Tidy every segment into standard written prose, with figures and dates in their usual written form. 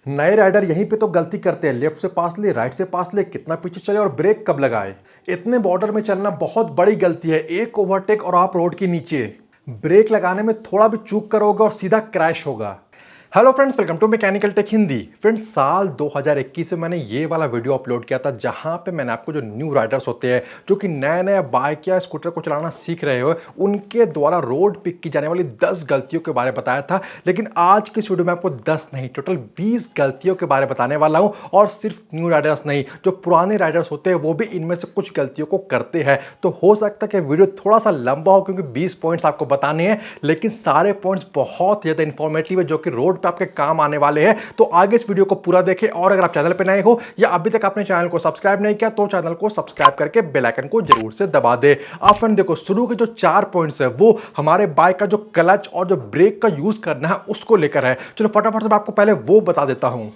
नए राइडर यहीं पे तो गलती करते हैं, लेफ्ट से पास ले, राइट से पास ले, कितना पीछे चले और ब्रेक कब लगाए। इतने बॉर्डर में चलना बहुत बड़ी गलती है। एक ओवरटेक और आप रोड के नीचे, ब्रेक लगाने में थोड़ा भी चूक करोगे और सीधा क्रैश होगा। Hello friends, welcome to mechanical tech Hindi. Friends, साल 2021 से मैंने ये वाला वीडियो अपलोड किया था जहां पे मैंने आपको जो न्यू राइडर्स होते हैं जो कि नए नए बाइक या स्कूटर को चलाना सीख रहे हो, उनके द्वारा रोड पे की जाने वाली 10 गलतियों के बारे में बताया था। लेकिन आज की इस वीडियो में आपको 10 नहीं, टोटल 20 गलतियों के बारे में बताने वाला हूँ। और सिर्फ न्यू राइडर्स नहीं, जो पुराने राइडर्स होते हैं वो भी इनमें से कुछ गलतियों को करते हैं। तो हो सकता है कि वीडियो थोड़ा सा लंबा हो क्योंकि 20 पॉइंट्स आपको बताने हैं, लेकिन सारे पॉइंट्स बहुत ज़्यादा इंफॉर्मेटिव है जो कि रोड आपके काम आने वाले हैं। तो आगे इस वीडियो को पूरा देखें। और अगर आप चैनल पे नए हो या अभी तक आपने चैनल को सब्सक्राइब नहीं किया तो चैनल को सब्सक्राइब करके बेल आइकन को जरूर से दबा दे। अब फ्रेंड देखो, शुरू के जो 4 पॉइंट्स है वो हमारे बाइक का जो क्लच और जो ब्रेक का यूज करना है उसको लेकर है। चलो फटाफट से मैं आपको पहले वो बता देता हूं।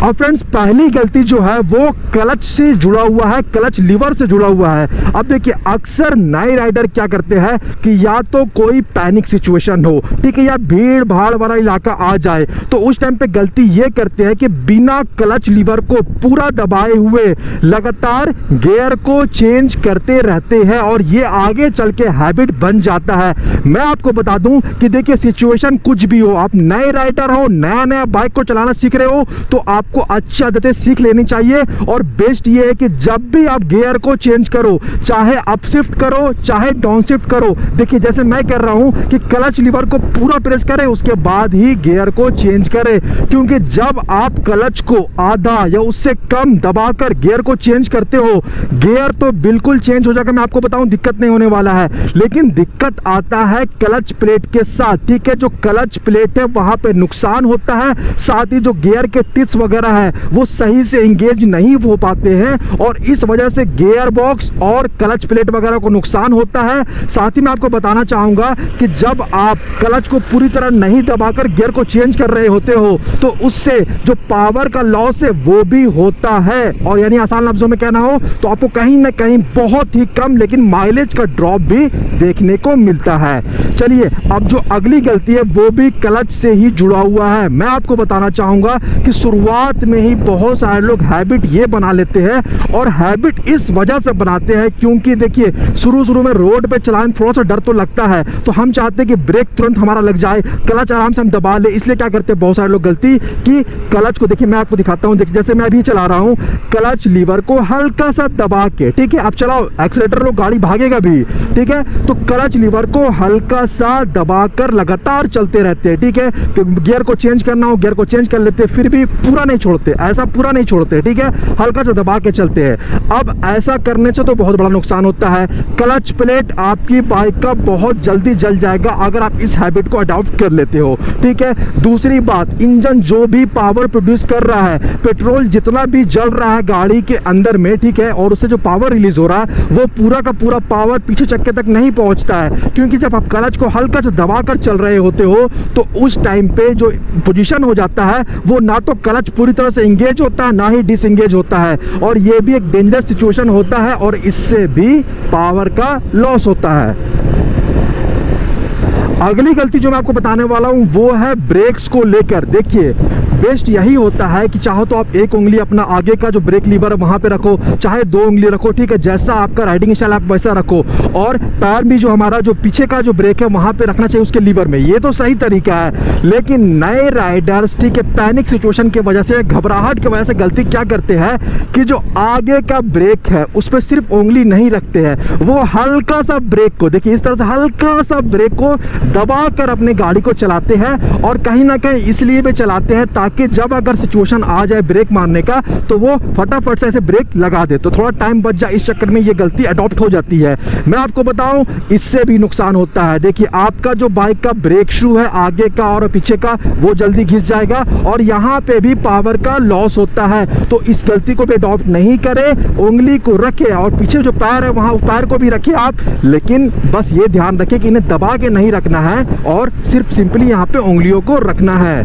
और फ्रेंड्स, पहली गलती जो है वो क्लच से जुड़ा हुआ है, क्लच लीवर से जुड़ा हुआ है। अब देखिए, अक्सर नए राइडर क्या करते हैं कि या तो कोई पैनिक सिचुएशन हो, ठीक है, या भीड़ भाड़ वाला इलाका आ जाए, तो उस टाइम पे गलती ये करते हैं कि बिना क्लच लीवर को पूरा दबाए हुए लगातार गियर को चेंज करते रहते हैं और ये आगे चल के हैबिट बन जाता है। मैं आपको बता दूं कि देखिए, सिचुएशन कुछ भी हो, आप नए राइडर हो, नया नया बाइक को चलाना सीख रहे हो, तो आपको अच्छी आदतें सीख लेनी चाहिए। और बेस्ट ये है कि जब भी आप गियर को चेंज करो, चाहे अप शिफ्ट करो चाहे डाउन शिफ्ट करो, देखिए जैसे मैं कर रहा हूं कि क्लच लीवर को पूरा प्रेस करें, उसके बाद ही गियर को चेंज करें। क्योंकि जब आप क्लच को आधा या उससे कम दबाकर गियर को चेंज करते हो, गियर तो बिल्कुल चेंज हो जाएगा, मैं आपको बताऊं, दिक्कत नहीं होने वाला है। लेकिन दिक्कत आता है क्लच प्लेट के साथ, ठीक है। जो क्लच प्लेट है वहां पे नुकसान होता है, साथ ही जो गियर के टिप्स वगैरह है वो सही से एंगेज नहीं हो पाते हैं और इस वजह से गियर बॉक्स और क्लच प्लेट वगैरह को नुकसान होता है। साथ ही मैं आपको बताना चाहूंगा कि जब आप क्लच को पूरी तरह नहीं दबाकर गियर को चेंज कर रहे होते हो तो उससे जो पावर का लॉस है वो भी होता है। और यानी आसान लफ्जों में कहना हो तो आपको कहीं ना कहीं बहुत ही कम लेकिन माइलेज का ड्रॉप भी देखने को मिलता है। चलिए, अब जो अगली गलती है वो भी क्लच से ही जुड़ा हुआ है। मैं आपको बताना चाहूंगा कि शुरुआत में ही बहुत सारे लोग हैबिट ये बना लेते हैं और हैबिट इस वजह से बनाते हैं क्योंकि देखिए, शुरू में रोड पे चलाने थोड़ा सा डर तो लगता है, तो हम चाहते हैं कि ब्रेक तुरंत हमारा लग जाए, क्लच आराम से हम दबा ले। इसलिए क्या करते हैं बहुत सारे लोग गलती कि क्लच को, देखिए मैं आपको दिखाता हूं, देखिए जैसे मैं अभी चला रहा हूं, क्लच लीवर को हल्का सा दबा के, ठीक है, अब चलाओ, एक्सीलेटर लो, गाड़ी भागेगा भी, ठीक है, तो क्लच लीवर को हल्का सा दबाकर लगातार चलते रहते हैं, ठीक है। गियर को चेंज करना हो, गियर को चेंज कर लेते हैं, फिर भी पूरा नहीं छोड़ते, ऐसा पूरा नहीं छोड़ते, ठीक है, हल्का सा दबा के चलते हैं। अब ऐसा करने से तो बहुत बड़ा नुकसान होता है। क्लच प्लेट आपकी बाइक का बहुत जल्दी जल जाएगा अगर आप इस हैबिट को अडॉप्ट कर लेते हो, ठीक है। दूसरी बात, इंजन जो भी पावर प्रोड्यूस कर रहा है, पेट्रोल जितना भी जल रहा है गाड़ी के अंदर में, ठीक है, और उससे जो पावर रिलीज हो रहा है वो पूरा का पूरा पावर पीछे चक्के तक नहीं पहुंचता है। क्योंकि जब आप क्लच को हल्का सा दबाकर चल रहे होते हो तो उस टाइम पे जो पोजीशन हो जाता है वो ना तो क्लच पूरी तरह से इंगेज होता है ना ही डिसएंगेज होता है, और ये भी एक डेंजरस सिचुएशन होता है और इससे भी पावर का लॉस होता है। अगली गलती जो मैं आपको बताने वाला हूं वो है ब्रेक्स को लेकर। देखिए, बेस्ट यही होता है कि चाहो तो आप एक उंगली अपना आगे का जो ब्रेक लीवर है वहां पे रखो, चाहे 2 उंगली रखो, ठीक है, जैसा आपका राइडिंग स्टाइल आप वैसा रखो, और पैर भी जो हमारा जो पीछे का जो ब्रेक है वहां पे रखना चाहिए उसके लीवर में, ये तो सही तरीका है। लेकिन नए राइडर्स, ठीक है, पैनिक सिचुएशन की वजह से, घबराहट की वजह से गलती क्या करते हैं कि जो आगे का ब्रेक है उस पर सिर्फ उंगली नहीं रखते हैं, वो हल्का सा ब्रेक को, देखिए इस तरह से हल्का सा ब्रेक को दबाकर अपनी गाड़ी को चलाते हैं। और कहीं ना कहीं इसलिए भी चलाते हैं ताकि जब अगर सिचुएशन आ जाए ब्रेक मारने का तो वो फटाफट से ऐसे ब्रेक लगा दे, तो थोड़ा टाइम बच जाए। इस चक्कर में ये गलती अडॉप्ट हो जाती है। मैं आपको बताऊं, इससे भी नुकसान होता है। देखिए, आपका जो बाइक का ब्रेक शू है आगे का और पीछे का वो जल्दी घिस जाएगा और यहाँ पे भी पावर का लॉस होता है। तो इस गलती को भी अडॉप्ट नहीं करें, उंगली को रखे और पीछे जो पैर है वहां पैर को भी रखे आप, लेकिन बस ये ध्यान रखें कि इन्हें दबा के नहीं रखना है और सिर्फ सिंपली यहाँ पे उंगलियों को रखना है।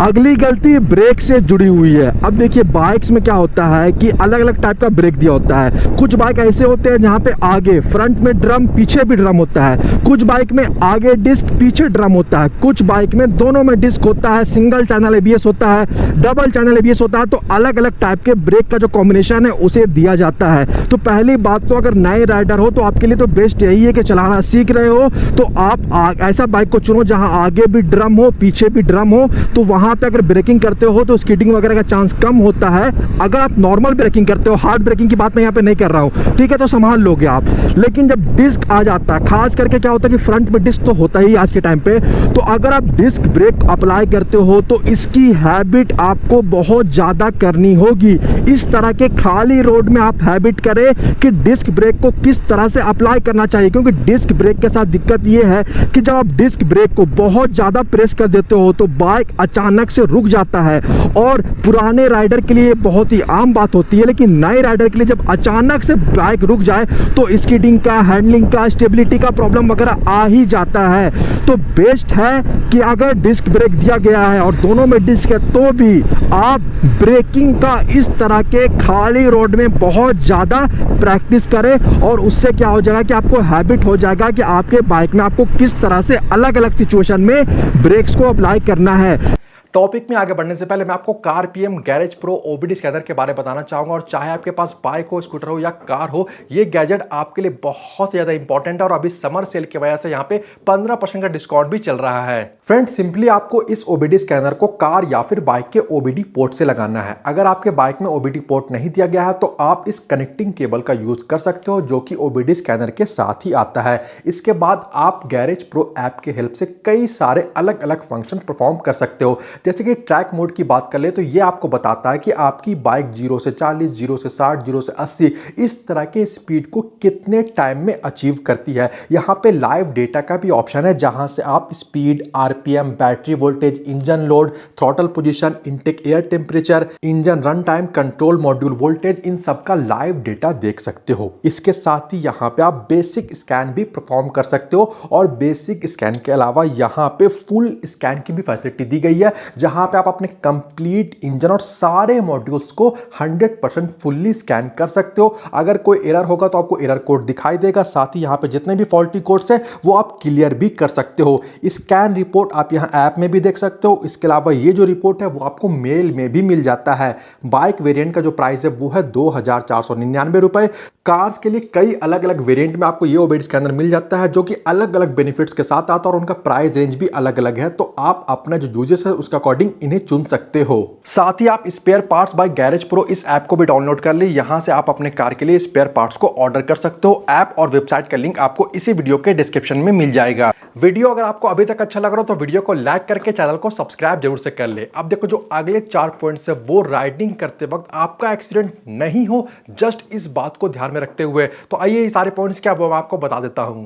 अगली गलती ब्रेक से जुड़ी हुई है। अब देखिए बाइक्स में क्या होता है कि अलग अलग टाइप का ब्रेक दिया होता है। कुछ बाइक ऐसे होते हैं जहाँ पे आगे फ्रंट में ड्रम पीछे भी ड्रम होता है, कुछ बाइक में आगे डिस्क पीछे ड्रम होता है, कुछ बाइक में दोनों में डिस्क होता है, सिंगल चैनल एबीएस होता है, डबल चैनल एबीएस होता है। तो अलग अलग टाइप के ब्रेक का जो कॉम्बिनेशन है उसे दिया जाता है। तो पहली बात तो अगर नए राइडर हो तो आपके लिए तो बेस्ट यही है कि चलाना सीख रहे हो तो आप ऐसा बाइक को चुनो जहां आगे भी ड्रम हो पीछे भी ड्रम हो। तो वहां पे अगर ब्रेकिंग करते हो तो स्किडिंग वगैरह का चांस कम होता है। अगर आप नॉर्मल ब्रेकिंग करते हो, हार्ड ब्रेकिंग की बात मैं यहाँ पे नहीं कर रहा हूँ, ठीक है, तो संभाल लोगे आप। लेकिन जब डिस्क आ जाता है, खास करके क्या होता है कि फ्रंट में डिस्क तो होता ही आज के टाइम पे, तो अगर आप डिस्क ब्रेक अप्लाई करते हो तो इसकी हैबिट आपको बहुत ज्यादा करनी होगी। इस तरह के खाली रोड में आप हैबिट करें कि डिस्क ब्रेक को किस तरह से अप्लाई करना चाहिए, क्योंकि डिस्क ब्रेक के साथ दिक्कत ये है कि जब आप डिस्क ब्रेक को बहुत ज्यादा प्रेस कर देते हो तो बाइक अचानक से रुक जाता है। और पुराने राइडर के लिए बहुत ही आम बात होती है, लेकिन नए राइडर के लिए जब अचानक से बाइक रुक जाए तो स्किडिंग का, हैंडलिंग का, स्टेबिलिटी का प्रॉब्लम वगैरह आ ही जाता है। तो बेस्ट है कि अगर डिस्क ब्रेक दिया गया है और दोनों में डिस्क है तो भी आप ब्रेकिंग का इस तरह के खाली रोड में बहुत ज़्यादा प्रैक्टिस करें और उससे क्या हो जाएगा कि आपको हैबिट हो जाएगा कि आपके बाइक में आपको किस तरह से अलग अलग सिचुएशन में ब्रेक्स को अप्लाई करना है। टॉपिक में आगे बढ़ने से पहले मैं आपको car PM garage pro OBD scanner के बारे में बताना चाहूंगा। और चाहे आपके पास बाइक हो, स्कूटर हो या कार हो, ये गैजेट आपके लिए बहुत ज़्यादा इंपॉर्टेंट है। और अभी समर सेल की वजह से यहाँ पे 15% का डिस्काउंट भी चल रहा है। फ्रेंड्स, सिंपली आपको इस ओबीडी स्कैनर को कार या फिर बाइक के ओबीडी पोर्ट से लगाना है। अगर आपके बाइक में ओबीडी पोर्ट नहीं दिया गया है तो आप इस कनेक्टिंग केबल का यूज कर सकते हो, जो कि ओबीडी स्कैनर के साथ ही आता है। इसके बाद आप गैरेज प्रो ऐप के हेल्प से कई सारे अलग अलग फंक्शन परफॉर्म कर सकते हो। जैसे कि ट्रैक मोड की बात कर ले तो ये आपको बताता है कि आपकी बाइक 0 से 40, 0 से 60, 0 से 80 इस तरह के स्पीड को कितने टाइम में अचीव करती है। यहाँ पे लाइव डेटा का भी ऑप्शन है, जहां से आप speed, RPM, battery voltage, engine load, throttle position, intake air temperature, engine run time, control module voltage, इन सब का लाइव डेटा देख सकते हो। इसके साथ ही यहाँ पे आप बेसिक स्कैन भी परफॉर्म कर सकते हो। और बेसिक स्कैन के अलावा यहाँ पे फुल स्कैन की भी फैसिलिटी दी गई है, जहां पे आप अपने कंप्लीट इंजन और सारे मॉड्यूल्स को 100% फुल्ली स्कैन कर सकते हो। अगर कोई एरर होगा तो आपको एरर कोड दिखाई देगा। साथ ही यहाँ पे जितने भी फॉल्टी कोड्स हैं वो आप क्लियर भी कर सकते हो। स्कैन रिपोर्ट आप यहाँ ऐप में भी देख सकते हो। इसके अलावा ये जो रिपोर्ट है वो आपको मेल में भी मिल जाता है। बाइक वेरिएंट का जो प्राइस है वो है 2499 रुपए। कार्स के लिए कई अलग अलग वेरिएंट में आपको ये ओबीडी स्कैनर मिल जाता है, जो कि अलग अलग बेनिफिट्स के साथ आता है और उनका प्राइस रेंज भी अलग अलग है। तो आप अपना जो यूजेस है उसका अकॉर्डिंग इन्हें चुन सकते हो। साथ ही आप spare parts by Garage Pro इस ऐप को भी डाउनलोड कर ले। यहां से आप अपने कार के लिए स्पेयर पार्ट्स को ऑर्डर कर सकते हो। ऐप और वेबसाइट का लिंक आपको इसी वीडियो के डिस्क्रिप्शन में मिल जाएगा। वीडियो अगर आपको अभी तक अच्छा लग रहा हो तो वीडियो को लाइक करके चैनल को सब्सक्राइब जरूर से कर ले। अब देखो जो अगले 4 पॉइंट्स है वो राइडिंग करते वक्त आपका एक्सीडेंट नहीं हो, जस्ट इस बात को ध्यान में रखते हुए। तो आइए ये सारे पॉइंट्स क्या वो मैं आपको बता देता हूं।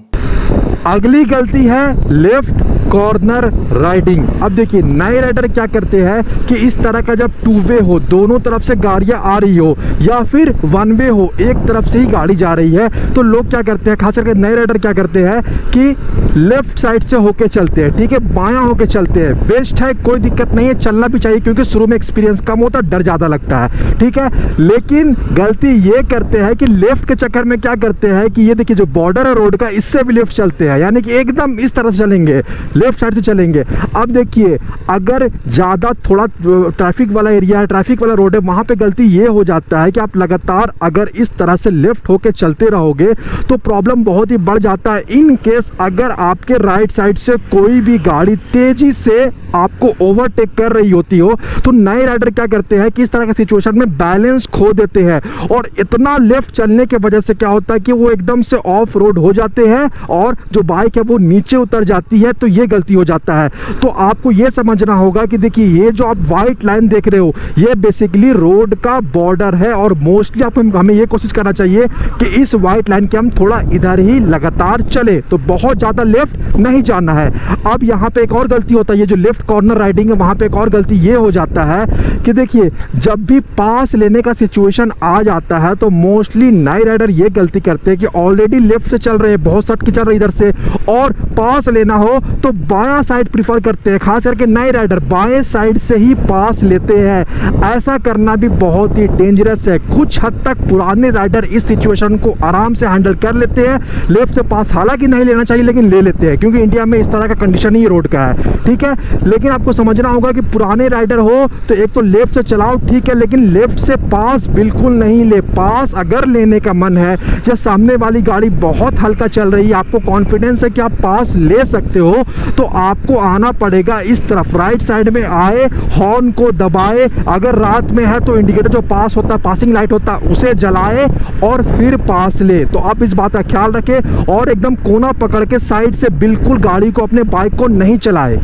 अगली गलती है लेफ्ट कॉर्नर राइडिंग। अब देखिए नए राइडर क्या करते हैं कि इस तरह का जब 2 वे हो, दोनों तरफ से गाड़ियां आ रही हो, या फिर 1 वे हो, एक तरफ से ही गाड़ी जा रही है, तो लोग क्या करते हैं, खास करके नए राइडर क्या करते हैं कि लेफ्ट साइड से होके चलते हैं, ठीक है, बायां होके चलते हैं। बेस्ट है, कोई दिक्कत नहीं है, चलना भी चाहिए, क्योंकि शुरू में एक्सपीरियंस कम होता है, डर ज़्यादा लगता है, ठीक है। लेकिन गलती ये करते हैं कि लेफ्ट के चक्कर में क्या करते हैं कि ये देखिए जो बॉर्डर है रोड का, इससे भी लेफ्ट चलते हैं, यानी कि एकदम इस तरह से चलेंगे, लेफ्ट साइड से चलेंगे। अब देखिए अगर ज़्यादा थोड़ा ट्रैफिक वाला एरिया है, ट्रैफिक वाला रोड है, वहाँ पे गलती ये हो जाता है कि आप लगातार अगर इस तरह से लेफ्ट होके चलते रहोगे तो प्रॉब्लम बहुत ही बढ़ जाता है। इन केस अगर आपके राइट साइड से कोई भी गाड़ी तेजी से आपको ओवरटेक कर रही होती हो तो नए राइडर क्या करते हैं कि इस तरह के सिचुएशन में बैलेंस खो देते हैं, और इतना लेफ्ट चलने की वजह से क्या होता है कि वो एकदम से ऑफ रोड हो जाते हैं और जो बाइक है वो नीचे उतर जाती है। तो ये गलती हो जाता है। तो आपको ये समझना होगा कि देखिए ये जो आप व्हाइट लाइन देख रहे हो ये बेसिकली रोड का बॉर्डर है, और मोस्टली आपको हमें ये कोशिश करना चाहिए कि इस व्हाइट लाइन के हम थोड़ा इधर ही लगातार चले, तो बहुत ज़्यादा लेफ्ट नहीं जाना है। अब यहाँ पे एक और गलती होता है, ये जो लेफ्ट कॉर्नर राइडिंग है वहाँ पे एक और गलती ये हो जाता है कि देखिए जब भी पास लेने का सिचुएशन आ जाता है तो मोस्टली नए राइडर ये गलती करते हैं कि ऑलरेडी लेफ्ट से चल रहे हैं, बहुत सट के चल रहे इधर से, और पास लेना हो तो बायां साइड प्रीफर करते हैं, खास करके नए राइडर बाएं साइड से ही पास लेते हैं। ऐसा करना भी बहुत ही डेंजरस है। कुछ हद तक पुराने राइडर इस सिचुएशन को आराम से हैंडल कर लेते हैं, लेफ्ट से पास हालांकि नहीं लेना चाहिए लेकिन ले लेते हैं, क्योंकि इंडिया में इस तरह का कंडीशन ही रोड का है, ठीक है। लेकिन आपको समझना होगा कि पुराने राइडर हो तो एक तो लेफ्ट से चलाओ, ठीक है, लेकिन लेफ्ट से पास बिल्कुल नहीं ले। पास अगर लेने का मन है या सामने वाली गाड़ी बहुत हल्का चल रही है, आपको कॉन्फिडेंस है कि आप पास ले सकते हो, तो आपको आना पड़ेगा इस तरफ, राइट साइड में आए, हॉर्न को दबाए, अगर रात में है तो इंडिकेटर जो पास होता है, पासिंग लाइट होता है, उसे जलाए और फिर पास ले। तो आप इस बात का ख्याल रखें और एकदम कोना पकड़ के साइड से बिल्कुल गाड़ी को, अपने बाइक को नहीं चलाए।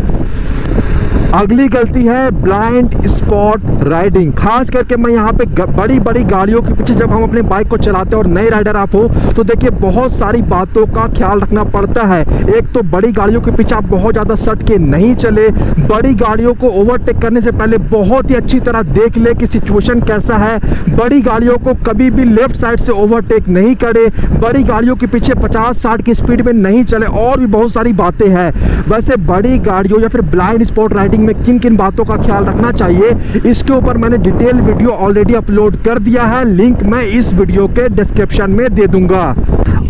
अगली गलती है ब्लाइंड स्पॉट राइडिंग। खास करके मैं यहाँ पे बड़ी बड़ी गाड़ियों के पीछे जब हम अपने बाइक को चलाते हैं और नए राइडर आप हो तो देखिए बहुत सारी बातों का ख्याल रखना पड़ता है। एक तो बड़ी गाड़ियों के पीछे आप बहुत ज़्यादा सट के नहीं चले, बड़ी गाड़ियों को ओवरटेक करने से पहले बहुत ही अच्छी तरह देख ले कि सिचुएशन कैसा है। बड़ी गाड़ियों को कभी भी लेफ्ट साइड से ओवरटेक नहीं करे, बड़ी गाड़ियों के पीछे 50-60 की स्पीड में नहीं चले, और भी बहुत सारी बातें हैं। वैसे बड़ी गाड़ियों या फिर ब्लाइंड स्पॉट राइडिंग में किन किन बातों का ख्याल रखना चाहिए, इसके ऊपर मैंने डिटेल वीडियो ऑलरेडी अपलोड कर दिया है, लिंक मैं इस वीडियो के डिस्क्रिप्शन में दे दूंगा।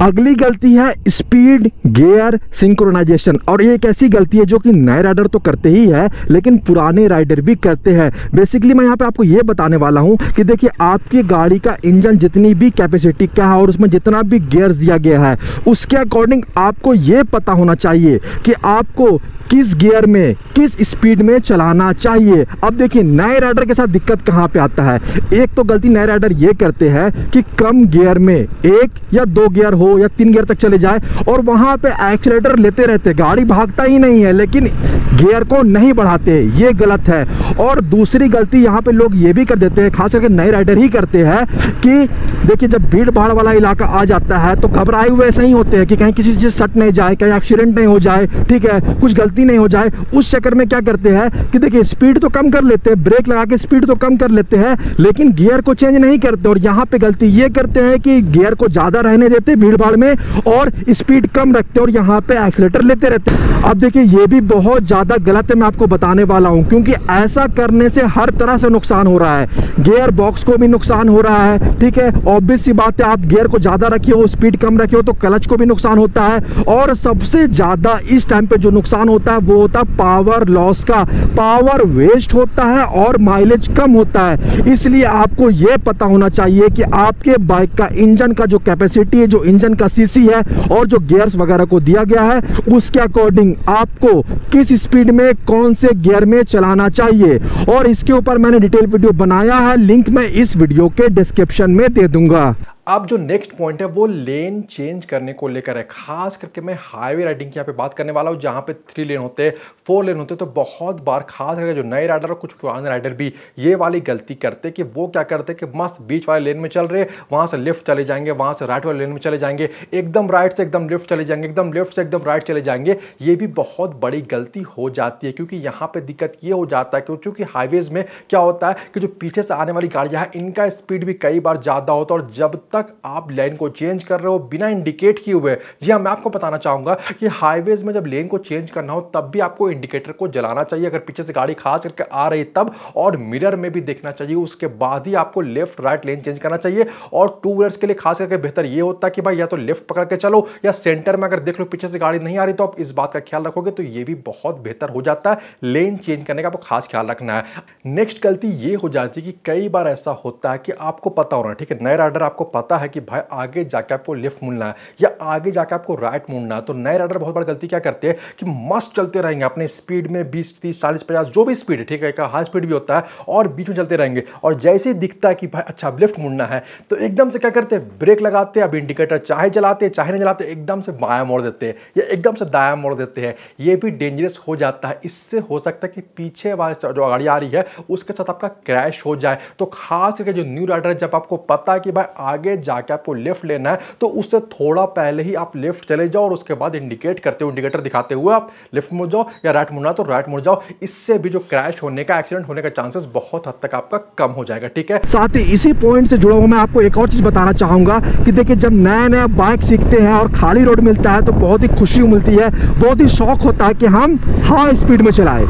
अगली गलती है स्पीड गियर सिंक्रोनाइजेशन, और ये एक ऐसी गलती है जो कि नए राइडर तो करते ही है लेकिन पुराने राइडर भी करते हैं। बेसिकली मैं यहाँ पे आपको ये बताने वाला हूँ कि देखिए आपकी गाड़ी का इंजन जितनी भी कैपेसिटी का है और उसमें जितना भी गियर्स दिया गया है उसके अकॉर्डिंग आपको ये पता होना चाहिए कि आपको किस गियर में किस स्पीड में चलाना चाहिए। अब देखिए नए राइडर के साथ दिक्कत कहाँ पे आता है। एक तो गलती नए राइडर ये करते हैं कि कम गियर में 1 या 2 गियर हो या 3 गियर तक चले जाए और वहाँ पे एक्सीलरेटर लेते रहते, गाड़ी भागता ही नहीं है लेकिन गियर को नहीं बढ़ाते, ये गलत है। और दूसरी गलती यहाँ पे लोग ये भी कर देते हैं, खास करके नए राइडर ही करते हैं, कि देखिए जब भीड़ भाड़ वाला इलाका आ जाता है तो घबराए हुए ऐसे ही होते हैं कि कहीं किसी चीज़ सट नहीं जाए, कहीं एक्सीडेंट नहीं हो जाए, ठीक है, कुछ गलती नहीं हो जाए। उस चक्कर में क्या करते हैं कि देखिए स्पीड तो कम कर लेते हैं, ब्रेक लगा के स्पीड तो कम कर लेते हैं लेकिन गियर को चेंज नहीं करते। और यहाँ पे गलती ये करते हैं कि गियर को ज्यादा रहने देते भीड़ भाड़ में और स्पीड कम रखते और यहाँ पे एक्सीलरेटर लेते रहते हैं। अब देखिए ये भी बहुत ज्यादा गलत है, मैं आपको बताने वाला हूँ, क्योंकि ऐसा करने से हर तरह से नुकसान हो रहा है। गियर बॉक्स को भी नुकसान हो रहा है, ठीक है, ऑब्वियस सी बात है, आप गियर को ज्यादा रखे हो, स्पीड कम रखे हो तो क्लच को भी नुकसान होता है। और सबसे ज्यादा इस टाइम पे जो नुकसान होता है वो होता है पावर लॉस का, पावर वेस्ट होता है और माइलेज कम होता है। इसलिए आपको यह पता होना चाहिए कि आपके बाइक का इंजन का जो कैपेसिटी है, जो इंजन का सीसी है और जो गियर्स वगैरह को दिया गया है उसके अकॉर्डिंग आपको किस स्पीड में कौन से गियर में चलाना चाहिए। और इसके ऊपर मैंने डिटेल वीडियो बनाया है, लिंक मैं इस वीडियो के डिस्क्रिप्शन में दे दूंगा। अब जो नेक्स्ट पॉइंट है वो लेन चेंज करने को लेकर है। खास करके मैं हाईवे राइडिंग की यहाँ पे बात करने वाला हूँ, जहाँ पे 3 लेन होते हैं, 4 लेन होते हैं। तो बहुत बार खास करके जो नए राइडर और कुछ पुराने राइडर भी ये वाली गलती करते हैं कि वो क्या करते हैं कि मस्त बीच वाले लेन में चल रहे, वहाँ से लेफ्ट चले जाएंगे, वहाँ से राइट वाले लेन में चले जाएंगे, एकदम राइट से एकदम लेफ्ट चले जाएंगे, एकदम लेफ्ट से एकदम राइट चले जाएंगे। ये भी बहुत बड़ी गलती हो जाती है, क्योंकि यहाँ पे दिक्कत ये हो जाता है क्योंकि हाईवेज में क्या होता है कि जो पीछे से आने वाली गाड़ियाँ हैं इनका स्पीड भी कई बार ज़्यादा होता है, और जब तक आप लेन को चेंज कर रहे हो बिना इंडिकेट किए हुए, जी हाँ, मैं आपको बताना चाहूंगा कि हाईवेज में जब लेन को चेंज करना हो तब भी आपको इंडिकेटर को जलाना चाहिए अगर पीछे से गाड़ी खास करके आ रही तब, और मिरर में भी देखना चाहिए, उसके बाद ही आपको लेफ्ट राइट लेन चेंज करना चाहिए। और 2 व्हीलर्स के लिए खास करके बेहतर ये होता है कि भाई या तो लेफ्ट पकड़ के चलो या सेंटर में अगर देख लो पीछे से गाड़ी नहीं आ रही तो आप इस बात का ख्याल रखोगे तो ये भी बहुत बेहतर हो जाता है। लेन चेंज करने का आपको खास ख्याल रखना है। नेक्स्ट गलती ये हो जाती है कि कई बार ऐसा होता है कि आपको पता होना, ठीक है, नए राइडर आपको पता है कि भाई आगे जाके आपको लेफ्ट मुड़ना है या आगे जाके आपको राइट मुड़ना है, तो नए राइडर बहुत बड़ी गलती क्या करते हैं कि मस्त चलते रहेंगे अपने स्पीड में 20, 30, 40, 50 जो भी स्पीड है, ठीक है, हाई स्पीड भी होता है, और बीच में चलते रहेंगे। और जैसे ही दिखता है कि भाई अच्छा अब लेफ्ट मुड़ना है तो एकदम से क्या करते हैं, ब्रेक लगाते हैं, अब इंडिकेटर चाहे जलाते चाहे नहीं जलाते, एकदम से बायां मोड़ देते हैं या एकदम से दायां मोड़ देते हैं। ये भी डेंजरस हो जाता है। इससे हो सकता है कि पीछे वाले जो गाड़ी आ रही है उसके साथ आपका क्रैश हो जाए। तो खास करके जो न्यू राइडर, जब आपको पता है कि भाई आगे आगे जाके आपको लेफ्ट लेना है तो उससे थोड़ा पहले ही आप लेफ्ट चले जाओ और उसके बाद इंडिकेट करते हुए, इंडिकेटर दिखाते हुए आप लेफ्ट मुड़ जाओ, या राइट मुड़ना तो राइट मुड़ जाओ। इससे भी जो क्रैश होने का, एक्सीडेंट होने का चांसेस बहुत हद तक आपका कम हो जाएगा। ठीक है, साथ ही इसी पॉइंट से जुड़ा हुआ मैं आपको एक और चीज बताना चाहूंगा कि देखिए, जब नया नया बाइक सीखते हैं और खाली रोड मिलता है तो बहुत ही खुशी मिलती है, बहुत ही शौक होता है कि हम हाई स्पीड में चलाएं।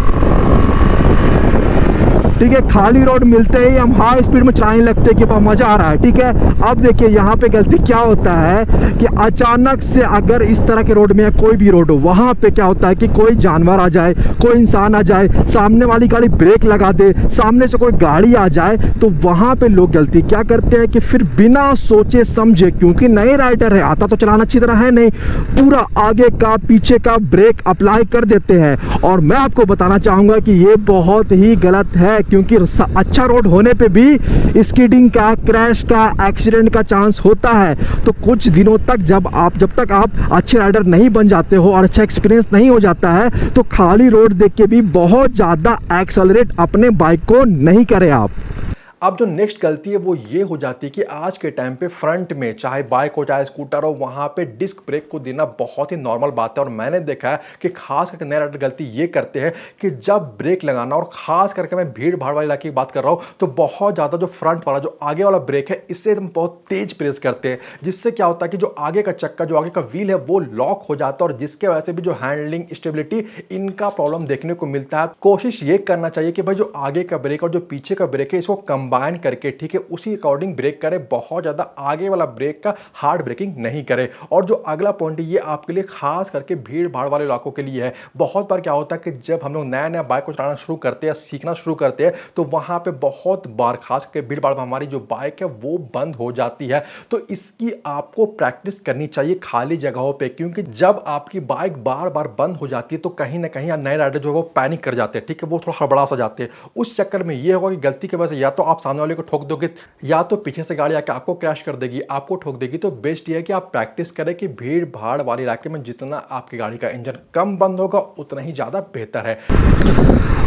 ठीक है, खाली रोड मिलते ही हम हाई स्पीड में चलाने लगते हैं कि बहुत मजा आ रहा है। ठीक है, अब देखिए यहाँ पे गलती क्या होता है कि अचानक से अगर इस तरह के रोड में या कोई भी रोड हो, वहां पे क्या होता है कि कोई जानवर आ जाए, कोई इंसान आ जाए, सामने वाली गाड़ी ब्रेक लगा दे, सामने से कोई गाड़ी आ जाए, तो वहां पे लोग गलती क्या करते हैं कि फिर बिना सोचे समझे, क्योंकि नए राइडर है, आता तो चलाना अच्छी तरह है नहीं, पूरा आगे का पीछे का ब्रेक अप्लाई कर देते हैं। और मैं आपको बताना चाहूंगा कि ये बहुत ही गलत है, क्योंकि अच्छा रोड होने पे भी स्कीडिंग का, क्रैश का, एक्सीडेंट का चांस होता है। तो कुछ दिनों तक जब तक आप अच्छे राइडर नहीं बन जाते हो और अच्छा एक्सपीरियंस नहीं हो जाता है, तो खाली रोड देख के भी बहुत ज़्यादा एक्सेलरेट अपने बाइक को नहीं करें आप। अब जो नेक्स्ट गलती है वो ये हो जाती है कि आज के टाइम पे फ्रंट में, चाहे बाइक हो चाहे स्कूटर हो, वहाँ पे डिस्क ब्रेक को देना बहुत ही नॉर्मल बात है। और मैंने देखा है कि खास करके नए राइडर गलती ये करते हैं कि जब ब्रेक लगाना, और खास करके मैं भीड़ भाड़ वाले इलाके की बात कर रहा हूँ, तो बहुत ज़्यादा जो फ्रंट वाला, जो आगे वाला ब्रेक है, इससे हम बहुत तेज प्रेस करते हैं, जिससे क्या होता है कि जो आगे का चक्का, जो आगे का व्हील है वो लॉक हो जाता है, और जिसके वजह से भी जो हैंडलिंग, स्टेबिलिटी, इनका प्रॉब्लम देखने को मिलता है। कोशिश ये करना चाहिए कि भाई जो आगे का ब्रेक और जो पीछे का ब्रेक है, इसको कंबाइन करके, ठीक है, उसी अकॉर्डिंग ब्रेक करे। बहुत ज्यादा आगे वाला ब्रेक का हार्ड ब्रेकिंग नहीं करे। और जो अगला पॉइंट है ये आपके लिए खास करके भीड़ भाड़ वाले इलाकों के लिए है। बहुत बार क्या होता है कि जब हम लोग नया नया बाइक को चलाना शुरू करते हैं, सीखना शुरू करते हैं, तो वहां पे बहुत बार खास करके भीड़ भाड़ में हमारी जो बाइक है वो बंद हो जाती है। तो इसकी आपको प्रैक्टिस करनी चाहिए खाली जगहों पे, क्योंकि जब आपकी बाइक बार बार बंद हो जाती है तो कहीं ना कहीं नए राइडर जो है वो पैनिक कर जाते हैं। ठीक है, वो थोड़ा हड़बड़ा सा जाते हैं। उस चक्कर में ये होगा कि गलती की वजह से या तो आप सामने वाले को ठोक दोगे, या तो पीछे से गाड़ी आके आपको क्रैश कर देगी, आपको ठोक देगी। तो बेस्ट ये है कि आप प्रैक्टिस करें कि भीड़ भाड़ वाले इलाके में जितना आपकी गाड़ी का इंजन कम बंद होगा उतना ही ज्यादा बेहतर है।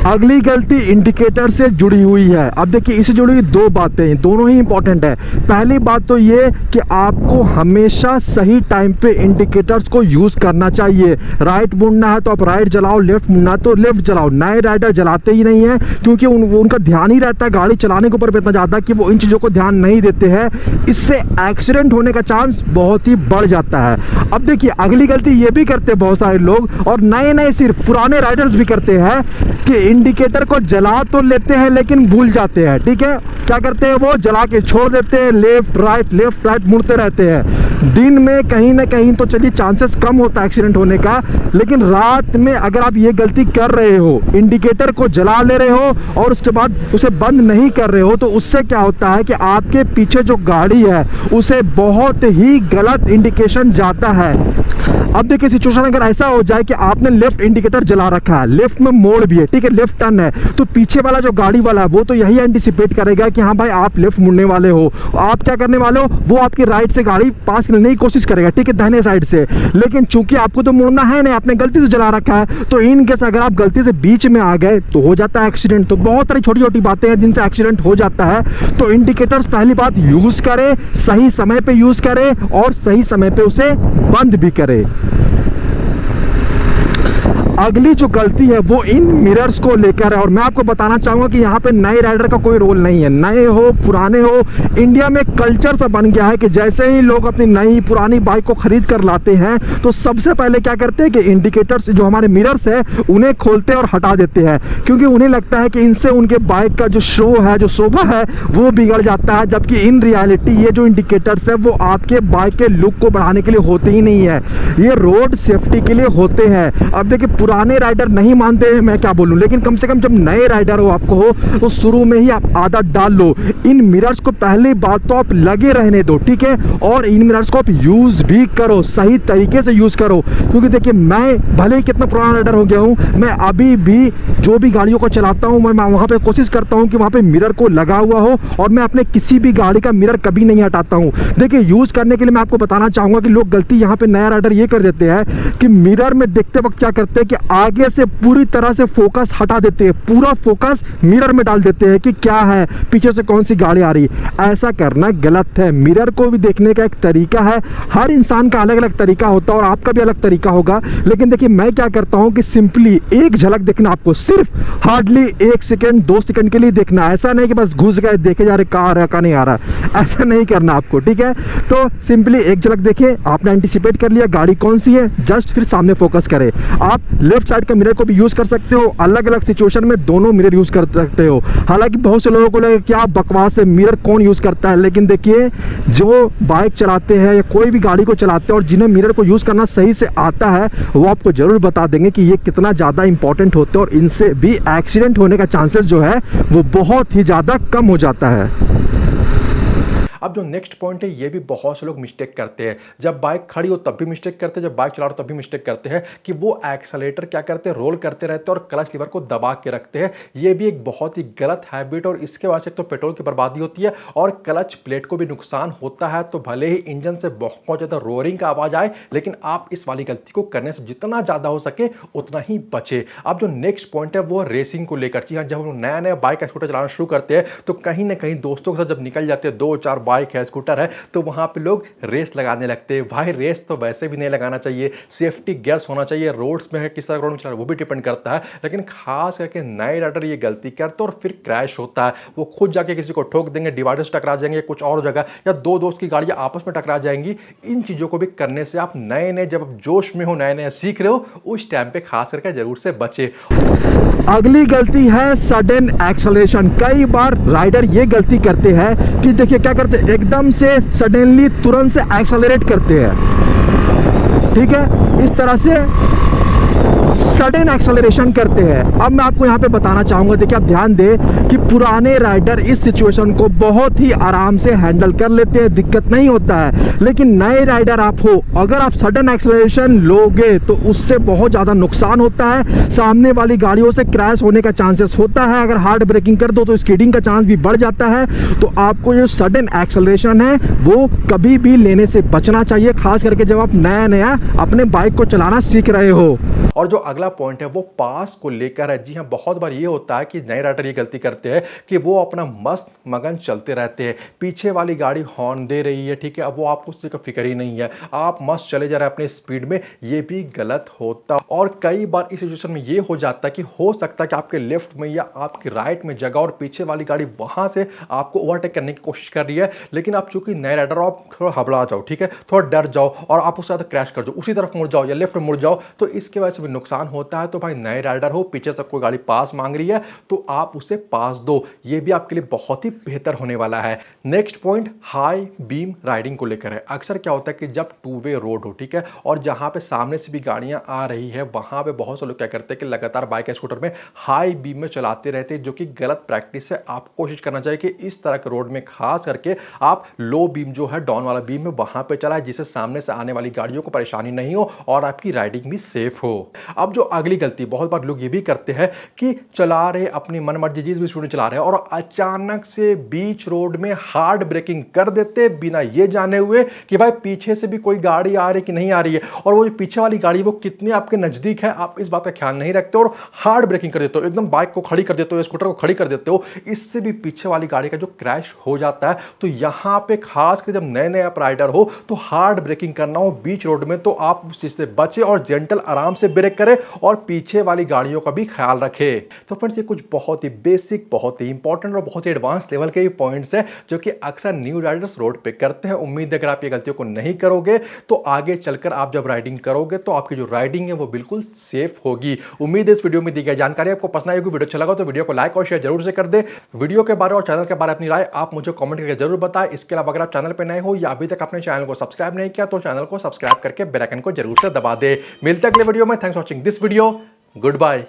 अगली गलती इंडिकेटर से जुड़ी हुई है। अब देखिए, इससे जुड़ी हुई दो बातें हैं, दोनों ही इंपॉर्टेंट है। पहली बात तो ये कि आपको हमेशा सही टाइम पे इंडिकेटर्स को यूज करना चाहिए। राइट मुड़ना है तो आप राइट जलाओ, लेफ्ट मुड़ना है तो लेफ्ट जलाओ। नए राइडर जलाते ही नहीं है, क्योंकि उनका ध्यान ही रहता है गाड़ी चलाने के ऊपर इतना ज्यादा कि वो इन चीजों को ध्यान नहीं देते हैं। इससे एक्सीडेंट होने का चांस बहुत ही बढ़ जाता है। अब देखिए, अगली गलती ये भी करते हैं बहुत सारे लोग, और नए सिर्फ पुराने राइडर्स भी करते हैं कि इंडिकेटर को जला तो लेते हैं लेकिन भूल जाते हैं। ठीक है, क्या करते हैं, वो जला के छोड़ देते हैं, लेफ्ट राइट मुड़ते रहते हैं। दिन में कहीं ना कहीं तो चलिए चांसेस कम होता है एक्सीडेंट होने का, लेकिन रात में अगर आप ये गलती कर रहे हो, इंडिकेटर को जला ले रहे हो और उसके बाद उसे बंद नहीं कर रहे हो, तो उससे क्या होता है कि आपके पीछे जो गाड़ी है उसे बहुत ही गलत इंडिकेशन जाता है। अब देखिए, सिचुएशन अगर ऐसा हो जाए कि आपने लेफ्ट इंडिकेटर जला रखा है, लेफ्ट में मोड़ भी है, ठीक है, लेफ्ट टर्न है, तो पीछे वाला जो गाड़ी वाला है वो तो यही एंटिसिपेट करेगा कि हाँ भाई आप लेफ्ट मुड़ने वाले हो। आप क्या करने वाले हो, वो आपकी राइट से गाड़ी पास करने की कोशिश करेगा, ठीक है, दाहिने साइड से। लेकिन चूंकि आपको तो मुड़ना है नहीं, आपने गलती से जला रखा है, तो इन केस अगर आप गलती से बीच में आ गए तो हो जाता है एक्सीडेंट। तो बहुत सारी छोटी छोटी बातें हैं जिनसे एक्सीडेंट हो जाता है। तो इंडिकेटर्स पहली बात यूज करें, सही समय पे यूज करें और सही समय पे उसे बंद भी करें। अगली जो गलती है वो इन मिरर्स को लेकर है, और मैं आपको बताना चाहूंगा कि यहाँ पे नए राइडर का कोई रोल नहीं है। नए हो पुराने हो, इंडिया में कल्चर सा बन गया है कि जैसे ही लोग अपनी नई पुरानी बाइक को खरीद कर लाते हैं तो सबसे पहले क्या करते हैं कि इंडिकेटर्स, जो हमारे मिरर्स है, उन्हें खोलते और हटा देते हैं, क्योंकि उन्हें लगता है कि इनसे उनके बाइक का जो शो है, जो शोभा है, वो बिगड़ जाता है। जबकि इन रियलिटी ये जो इंडिकेटर्स है वो आपके बाइक के लुक को बढ़ाने के लिए होते ही नहीं है, ये रोड सेफ्टी के लिए होते हैं। अब देखिए, पुराने राइडर नहीं मानते हैं, मैं क्या बोलूं, लेकिन कम से कम जब नए राइडर हो आपको हो तो शुरू में ही आप आदत डाल लो। इन मिरर्स को पहली बात तो आप लगे रहने दो, ठीक है, और इन मिरर्स को आप यूज भी करो, सही तरीके से यूज करो। क्योंकि देखिए, मैं भले ही कितना पुराना राइडर हो गया हूं, मैं अभी भी जो भी गाड़ियों को चलाता हूं, मैं वहां पे कोशिश करता हूं कि वहां पे मिरर को लगा हुआ हो, और मैं अपने किसी भी गाड़ी का मिरर कभी नहीं हटाता हूं। देखिए, यूज करने के लिए मैं आपको बताना चाहूंगा कि लोग गलती यहाँ पे नया राइडर ये कर देते हैं कि मिरर में देखते वक्त क्या करते हैं कि आगे से पूरी तरह से फोकस हटा देते हैं, पूरा फोकस मिरर में डाल देते हैं कि क्या है, पीछे से कौन सी गाड़ी आ रही है। ऐसा करना गलत है। मिरर को भी देखने का एक तरीका है, हर इंसान का अलग अलग तरीका होता है और आपका भी अलग तरीका होगा। लेकिन देखिए मैं क्या करता हूं कि सिंपली एक झलक देखना, आपको सिर्फ हार्डली 1 सेकंड 2 सेकंड के लिए देखना। ऐसा नहीं कि बस घुस गए देखे जा रहे कहाँ आ रहा है कहाँ नहीं आ रहा, ऐसा नहीं करना आपको, ठीक है। तो सिंपली एक झलक देखे, आपने एंटिसिपेट कर लिया गाड़ी कौन सी है, जस्ट फिर सामने फोकस करें। आप लेफ्ट साइड का मिरर को भी यूज कर सकते हो, अलग अलग सिचुएशन में दोनों मिरर यूज कर सकते हो। हालांकि बहुत से लोगों को लगे क्या बकवास है, मिरर कौन यूज करता है, लेकिन देखिए जो बाइक चलाते हैं या कोई भी गाड़ी को चलाते हैं और जिन्हें मिरर को यूज करना सही से आता है वो आपको जरूर बता देंगे कि ये कितना ज़्यादा इंपॉर्टेंट होते हैं और इनसे भी एक्सीडेंट होने का चांसेस जो है वो बहुत ही ज़्यादा कम हो जाता है। अब जो नेक्स्ट पॉइंट है ये भी बहुत से लोग मिस्टेक करते हैं, जब बाइक खड़ी हो तब भी मिस्टेक करते हैं, जब बाइक चला रहे हो तब भी मिस्टेक करते हैं कि वो एक्सेलेरेटर क्या करते हैं, रोल करते रहते हैं और क्लच लीवर को दबा के रखते हैं। ये भी एक बहुत ही गलत हैबिट और इसके वजह से एक तो पेट्रोल की बर्बादी होती है और क्लच प्लेट को भी नुकसान होता है। तो भले ही इंजन से बहुत ज़्यादा रोरिंग का आवाज़ आए, लेकिन आप इस वाली गलती को करने से जितना ज़्यादा हो सके उतना ही बचे। अब जो नेक्स्ट पॉइंट है वो रेसिंग को लेकर। जी हाँ, जब हम नया नया बाइक स्कूटर चलाना शुरू करते हैं तो कहीं ना कहीं दोस्तों के साथ जब निकल जाते हैं, 2-4 बाइक है स्कूटर है, तो वहां पे लोग रेस लगाने लगते हैं। भाई रेस तो वैसे भी नहीं लगाना चाहिए, सेफ्टी गियर्स होना चाहिए। रोड्स में है किस तरह रोड में चला वो भी डिपेंड करता है, लेकिन खास करके नए राइडर ये गलती करते और फिर क्रैश होता है। वो खुद जाके किसी को ठोक देंगे, डिवाइडर से टकरा जाएंगे कुछ और जगह, या दो दोस्त की गाड़ियां आपस में टकरा जाएंगी। इन चीजों को भी करने से आप नए नए जब जोश में हो, नए नए सीख रहे हो, उस टाइम पे खास करके जरूर से बचे। अगली गलती है सडन एक्सेलरेशन। कई बार राइडर ये गलती करते हैं कि देखिए क्या करते हैं, एकदम से सडनली तुरंत से एक्सेलरेट करते हैं, ठीक है, इस तरह से सडन एक्सेलरेशन करते हैं। अब मैं आपको यहाँ पे बताना चाहूंगा, देखिए आप ध्यान दें कि पुराने राइडर इस सिचुएशन को बहुत ही आराम से हैंडल कर लेते हैं, दिक्कत नहीं होता है। लेकिन नए राइडर आप हो, अगर आप सडन एक्सेलरेशन लोगे तो उससे बहुत ज़्यादा नुकसान होता है, सामने वाली गाड़ियों से क्रैश होने का चांसेस होता है। अगर हार्ड ब्रेकिंग कर दो तो स्कीडिंग का चांस भी बढ़ जाता है। तो आपको जो सडन एक्सेलरेशन है वो कभी भी लेने से बचना चाहिए, खास करके जब आप नया नया अपने बाइक को चलाना सीख रहे हो। और जो अगला पॉइंट है वो पास को लेकर है। जी हाँ, बहुत बार ये होता है कि नए राइडर ये गलती करते हैं कि वो अपना मस्त मगन चलते रहते हैं, पीछे वाली गाड़ी हॉर्न दे रही है, ठीक है, अब वो आपको उसकी फिक्र ही नहीं है, आप मस्त चले जा रहे हैं अपने स्पीड में। ये भी गलत होता। और कई बार इस सिचुएशन में ये हो जाता है कि हो सकता है कि आपके लेफ्ट में या आपके राइट में जगह और पीछे वाली गाड़ी वहां से आपको ओवरटेक करने की कोशिश कर रही है, लेकिन आप चूंकि नए राइडर हो, आप थोड़ा हबड़ा जाओ, ठीक है, थोड़ा डर जाओ और आप उसके साथ क्रैश कर जाओ, उसी तरफ मुड़ जाओ या लेफ्ट में मुड़ जाओ, तो इसके वजह से भी नुकसान होता है। तो भाई नए राइडर हो, पीछे से कोई गाड़ी पास मांग रही है तो आप उसे पास दो, ये भी आपके लिए बहुत ही बेहतर होने वाला है। Next point high beam riding को लेकर है। अक्सर क्या होता है कि जब टू वे रोड हो, ठीक है, और जहां पे सामने से भी गाड़ियां आ रही है, वहां पे बहुत से लोग क्या करते हैं कि लगातार बाइक या स्कूटर में हाई बीम में चलाते रहते हैं, जो कि गलत प्रैक्टिस है। आपको कोशिश करना चाहिए कि इस तरह के रोड में खास करके आप लो बीम जो है, डाउन वाला बीम में, वहां पे चलाएं, जिससे सामने से आने वाली गाड़ियों को परेशानी नहीं हो और आपकी राइडिंग भी सेफ हो। अब जो अगली गलती बहुत बार लोग ये भी करते हैं कि चला रहे अपनी मनमर्जी जिस भी स्पीड में चला रहे हैं और अचानक से बीच रोड में हार्ड ब्रेकिंग कर देते बिना ये जाने हुए कि भाई पीछे से भी कोई गाड़ी आ रही है कि नहीं आ रही है, और वो जो पीछे वाली गाड़ी वो कितनी आपके नजदीक है आप इस बात का ख्याल नहीं रखते और हार्ड ब्रेकिंग कर देते हो, एकदम बाइक को खड़ी कर देते हो, स्कूटर को खड़ी कर देते हो। इससे भी पीछे वाली गाड़ी का जो क्रैश हो जाता है। तो यहां पे खास कर जब नए नए आप राइडर हो तो हार्ड ब्रेकिंग करना हो बीच रोड में, तो आप उस चीज से बचे और जेंटल आराम से ब्रेक करें और पीछे वाली गाड़ियों का भी ख्याल रखें। तो फ्रेंड्स ये कुछ बहुत ही बेसिक, बहुत ही इंपॉर्टेंट और बहुत ही एडवांस लेवल के पॉइंट्स हैं जो कि अक्सर न्यू राइडर्स रोड पे करते हैं। उम्मीद है अगर आप ये गलतियों को नहीं करोगे तो आगे चलकर आप जब राइडिंग करोगे तो आपकी जो राइडिंग है वो बिल्कुल सेफ होगी। उम्मीद है इस वीडियो में दी गई जानकारी आपको पसंद आएगी। वीडियो अच्छा लगा तो वीडियो को लाइक और शेयर जरूर से कर दे। वीडियो के बारे और चैनल के बारे में अपनी राय आप मुझे कमेंट करके जरूर बताएं। इसके अलावा अगर आप चैनल पर नए हो या अभी तक अपने चैनल को सब्सक्राइब नहीं किया तो चैनल को सब्सक्राइब करके बेल आइकन को जरूर से दबा दे। मिलते हैं अगले वीडियो में। Thanks for watching this video. Good bye.